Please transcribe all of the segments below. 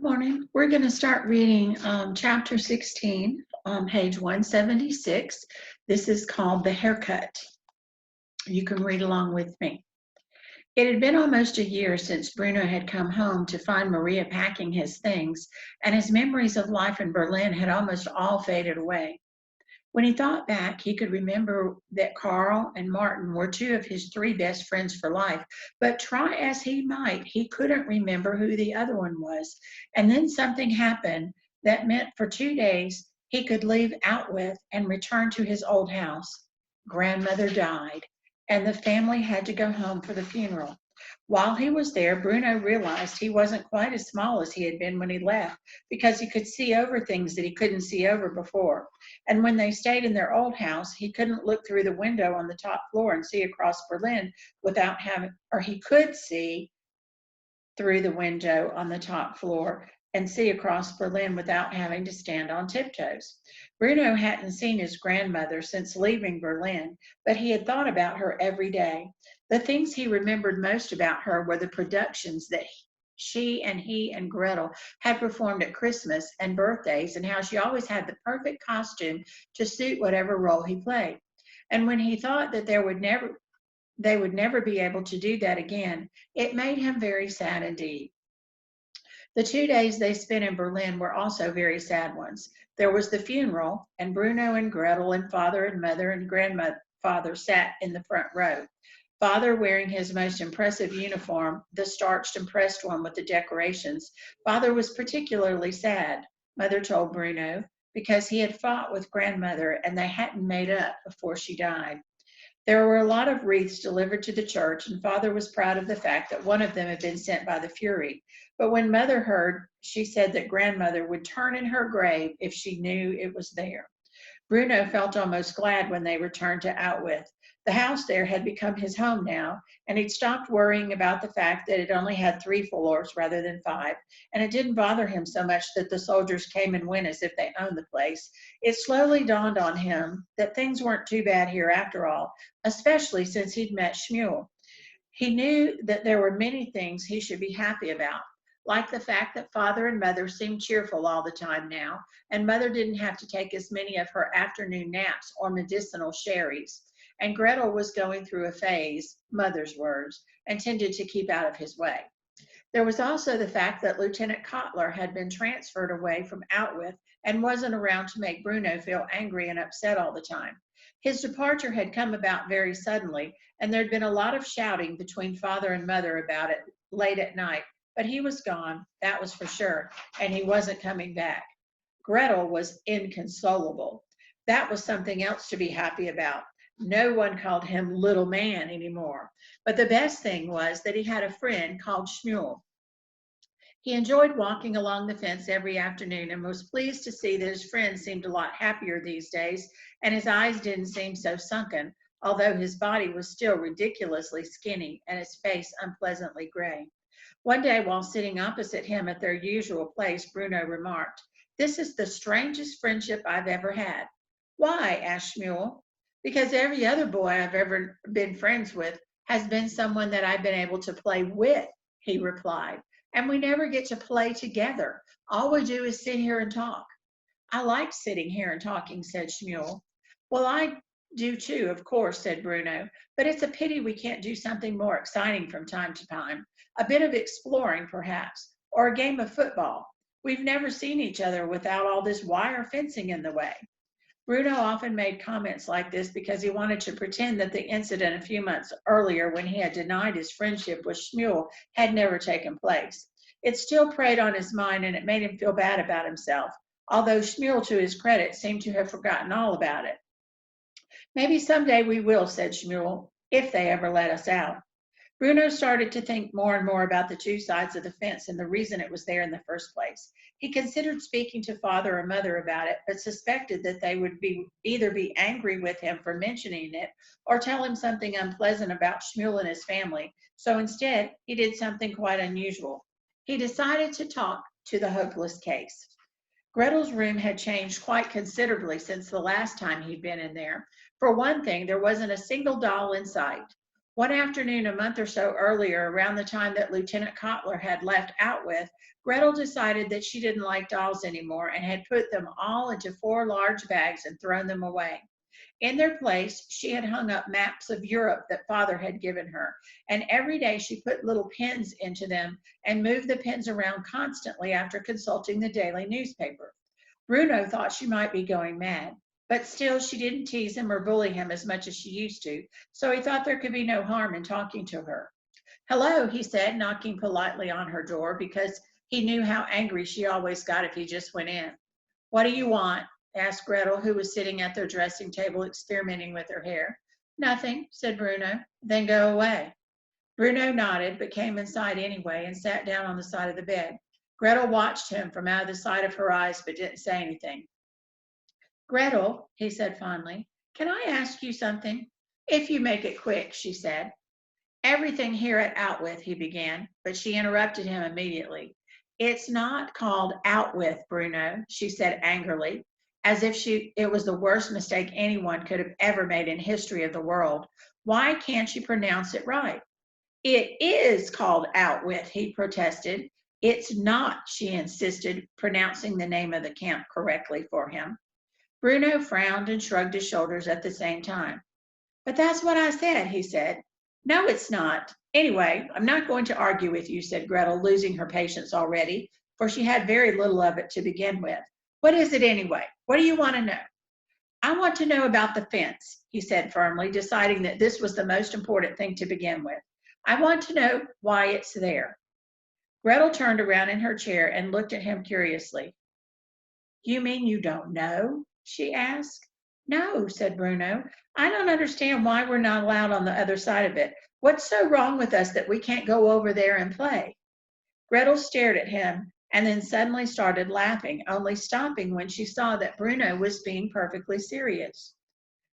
Morning. We're going to start reading chapter 16 on page 176. This is called The Haircut. You can read along with me. It had been almost a year since Bruno had come home to find Maria packing his things, and his memories of life in Berlin had almost all faded away. When he thought back, he could remember that Carl and Martin were two of his three best friends for life, but try as he might, he couldn't remember who the other one was. And then something happened that meant for 2 days he could leave Outwith and return to his old house. Grandmother died, and the family had to go home for the funeral. While he was there, Bruno realized he wasn't quite as small as he had been when he left because he could see over things that he couldn't see over before. And when they stayed in their old house, he couldn't look through the window on the top floor and see across Berlin without having, or he could see through the window on the top floor and see across Berlin without having to stand on tiptoes. Bruno hadn't seen his grandmother since leaving Berlin, but he had thought about her every day. The things he remembered most about her were the productions that she and he and Gretel had performed at Christmas and birthdays, and how she always had the perfect costume to suit whatever role he played. And when he thought that they would never be able to do that again, it made him very sad indeed. The 2 days they spent in Berlin were also very sad ones. There was the funeral, and Bruno and Gretel and father and mother and grandfather sat in the front row. Father wearing his most impressive uniform, the starched and pressed one with the decorations. Father was particularly sad, Mother told Bruno, because he had fought with grandmother and they hadn't made up before she died. There were a lot of wreaths delivered to the church, and Father was proud of the fact that one of them had been sent by the Fury. But when Mother heard, she said that grandmother would turn in her grave if she knew it was there. Bruno felt almost glad when they returned to Outwith. The house there had become his home now, and he'd stopped worrying about the fact that it only had 3 floors rather than 5, and it didn't bother him so much that the soldiers came and went as if they owned the place. It slowly dawned on him that things weren't too bad here after all, especially since he'd met Shmuel. He knew that there were many things he should be happy about, like the fact that father and mother seemed cheerful all the time now, and mother didn't have to take as many of her afternoon naps or medicinal sherries. And Gretel was going through a phase, mother's words, and tended to keep out of his way. There was also the fact that Lieutenant Kotler had been transferred away from Outwith and wasn't around to make Bruno feel angry and upset all the time. His departure had come about very suddenly, and there'd been a lot of shouting between father and mother about it late at night, but he was gone, that was for sure, and he wasn't coming back. Gretel was inconsolable. That was something else to be happy about. No one called him little man anymore. But the best thing was that he had a friend called Shmuel. He enjoyed walking along the fence every afternoon and was pleased to see that his friend seemed a lot happier these days, and his eyes didn't seem so sunken, although his body was still ridiculously skinny and his face unpleasantly gray. One day, while sitting opposite him at their usual place, Bruno remarked, "This is the strangest friendship I've ever had." "Why?" asked Shmuel. "Because every other boy I've ever been friends with has been someone that I've been able to play with," he replied. "And we never get to play together. All we do is sit here and talk." "I like sitting here and talking," said Shmuel. "Well, I do too, of course," said Bruno, "but it's a pity we can't do something more exciting from time to time. A bit of exploring, perhaps, or a game of football. We've never seen each other without all this wire fencing in the way." Bruno often made comments like this because he wanted to pretend that the incident a few months earlier when he had denied his friendship with Shmuel had never taken place. It still preyed on his mind and it made him feel bad about himself, although Shmuel, to his credit, seemed to have forgotten all about it. "Maybe someday we will," said Shmuel, "if they ever let us out." Bruno started to think more and more about the two sides of the fence and the reason it was there in the first place. He considered speaking to father or mother about it, but suspected that they would either be angry with him for mentioning it or tell him something unpleasant about Shmuel and his family. So instead, he did something quite unusual. He decided to talk to the hopeless case. Gretel's room had changed quite considerably since the last time he'd been in there. For one thing, there wasn't a single doll in sight. One afternoon, a month or so earlier, around the time that Lieutenant Kotler had left Outwith, Gretel decided that she didn't like dolls anymore and had put them all into 4 large bags and thrown them away. In their place, she had hung up maps of Europe that Father had given her, and every day she put little pins into them and moved the pins around constantly after consulting the daily newspaper. Bruno thought she might be going mad, but still she didn't tease him or bully him as much as she used to, so he thought there could be no harm in talking to her. "Hello," he said, knocking politely on her door because he knew how angry she always got if he just went in. "What do you want?" asked Gretel, who was sitting at their dressing table experimenting with her hair. "Nothing," said Bruno. "Then go away." Bruno nodded, but came inside anyway and sat down on the side of the bed. Gretel watched him from out of the side of her eyes, but didn't say anything. "Gretel," he said finally, "can I ask you something?" "If you make it quick," she said. "Everything here at Outwith," he began, but she interrupted him immediately. "It's not called Outwith, Bruno," she said angrily, as if it was the worst mistake anyone could have ever made in history of the world. "Why can't you pronounce it right?" "It is called Outwith," he protested. "It's not," she insisted, pronouncing the name of the camp correctly for him. Bruno frowned and shrugged his shoulders at the same time. "But that's what I said," he said. "No, it's not. Anyway, I'm not going to argue with you," said Gretel, losing her patience already, for she had very little of it to begin with. "What is it anyway? What do you want to know?" "I want to know about the fence," he said firmly, deciding that this was the most important thing to begin with. "I want to know why it's there." Gretel turned around in her chair and looked at him curiously. "You mean you don't know?" she asked. "No," said Bruno. "I don't understand why we're not allowed on the other side of it. What's so wrong with us that we can't go over there and play?" Gretel stared at him and then suddenly started laughing, only stopping when she saw that Bruno was being perfectly serious.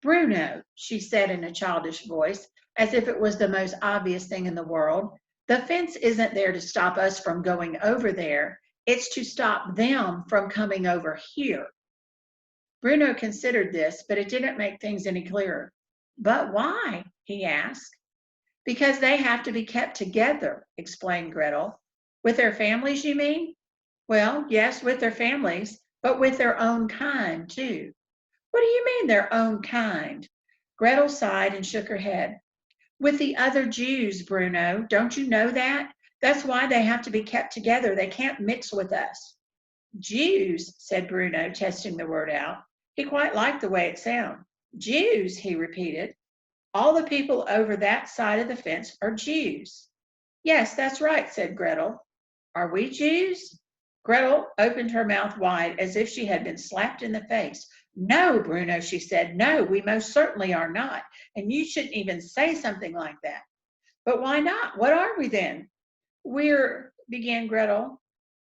"Bruno," she said in a childish voice, as if it was the most obvious thing in the world, "the fence isn't there to stop us from going over there. It's to stop them from coming over here." Bruno considered this, but it didn't make things any clearer. "But why?" he asked. "Because they have to be kept together," explained Gretel. "With their families, you mean?" "Well, yes, with their families, but with their own kind, too." "What do you mean, their own kind?" Gretel sighed and shook her head. "With the other Jews, Bruno. Don't you know that? That's why they have to be kept together. They can't mix with us." "Jews," said Bruno, testing the word out. He quite liked the way it sounded. "Jews," he repeated. "All the people over that side of the fence are Jews." "Yes, that's right," said Gretel. "Are we Jews?" Gretel opened her mouth wide as if she had been slapped in the face. "No, Bruno," she said. "No, we most certainly are not. And you shouldn't even say something like that." "But why not? What are we then?" "We're," began Gretel,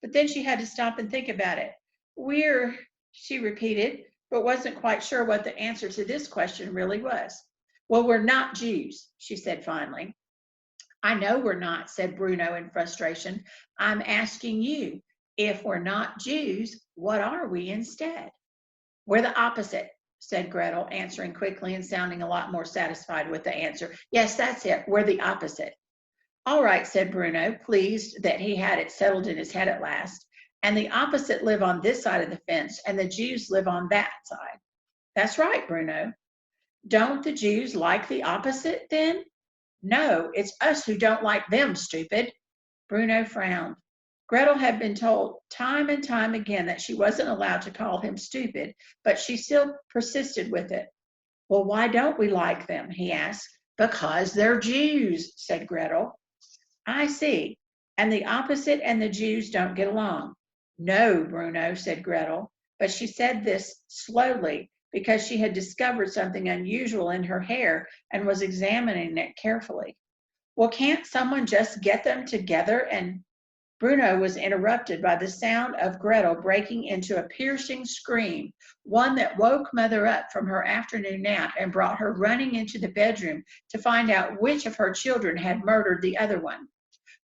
but then she had to stop and think about it. "We're," she repeated, but wasn't quite sure what the answer to this question really was. "Well, we're not Jews," she said finally. "I know we're not," said Bruno in frustration. "I'm asking you, if we're not Jews, what are we instead?" "We're the opposite," said Gretel, answering quickly and sounding a lot more satisfied with the answer. "Yes, that's it. We're the opposite." "All right," said Bruno, pleased that he had it settled in his head at last. "And the opposite live on this side of the fence, and the Jews live on that side." "That's right, Bruno." "Don't the Jews like the opposite, then?" "No, it's us who don't like them, stupid." Bruno frowned. Gretel had been told time and time again that she wasn't allowed to call him stupid, but she still persisted with it. "Well, why don't we like them?" he asked. "Because they're Jews," said Gretel. "I see. And the opposite and the Jews don't get along." "No, Bruno," said Gretel, but she said this slowly because she had discovered something unusual in her hair and was examining it carefully. "Well, can't someone just get them together and—" Bruno was interrupted by the sound of Gretel breaking into a piercing scream, one that woke Mother up from her afternoon nap and brought her running into the bedroom to find out which of her children had murdered the other one.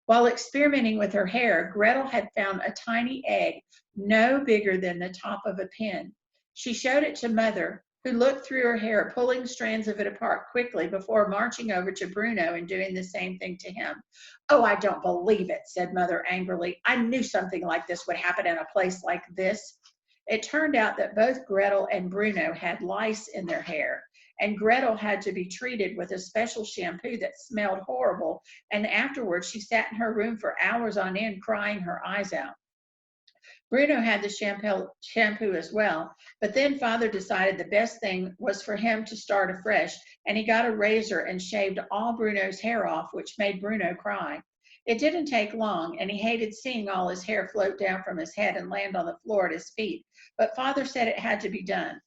While experimenting with her hair, Gretel had found a tiny egg no bigger than the top of a pin. She showed it to Mother, who looked through her hair, pulling strands of it apart quickly before marching over to Bruno and doing the same thing to him. "Oh, I don't believe it," said Mother angrily. "I knew something like this would happen in a place like this." It turned out that both Gretel and Bruno had lice in their hair, and Gretel had to be treated with a special shampoo that smelled horrible, and afterwards she sat in her room for hours on end crying her eyes out. Bruno had the shampoo as well, but then Father decided the best thing was for him to start afresh, and he got a razor and shaved all Bruno's hair off, which made Bruno cry. It didn't take long, and he hated seeing all his hair float down from his head and land on the floor at his feet, but Father said it had to be done.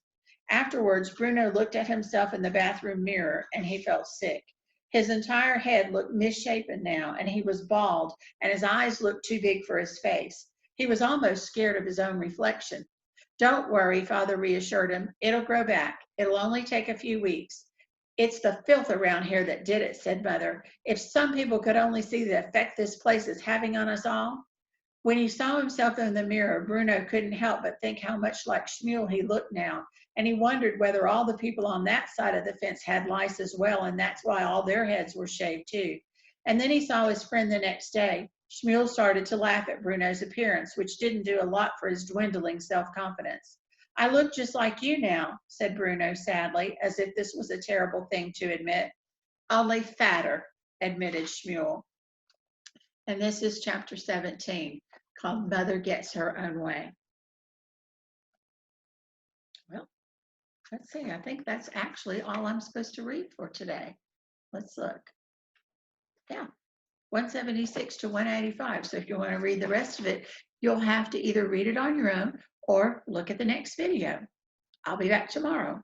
Afterwards, Bruno looked at himself in the bathroom mirror, and he felt sick. His entire head looked misshapen now, and he was bald, and his eyes looked too big for his face. He was almost scared of his own reflection. "Don't worry," Father reassured him. "It'll grow back. It'll only take a few weeks." "It's the filth around here that did it," said Mother. "If some people could only see the effect this place is having on us all." When he saw himself in the mirror, Bruno couldn't help but think how much like Shmuel he looked now, and he wondered whether all the people on that side of the fence had lice as well, and that's why all their heads were shaved too. And then he saw his friend the next day. Shmuel started to laugh at Bruno's appearance, which didn't do a lot for his dwindling self-confidence. "I look just like you now," said Bruno sadly, as if this was a terrible thing to admit. "Only fatter," admitted Shmuel. And this is chapter 17, called Mother Gets Her Own Way. Well, let's see. I think that's actually all I'm supposed to read for today. Let's look. Yeah, 176 to 185. So if you want to read the rest of it, you'll have to either read it on your own or look at the next video. I'll be back tomorrow.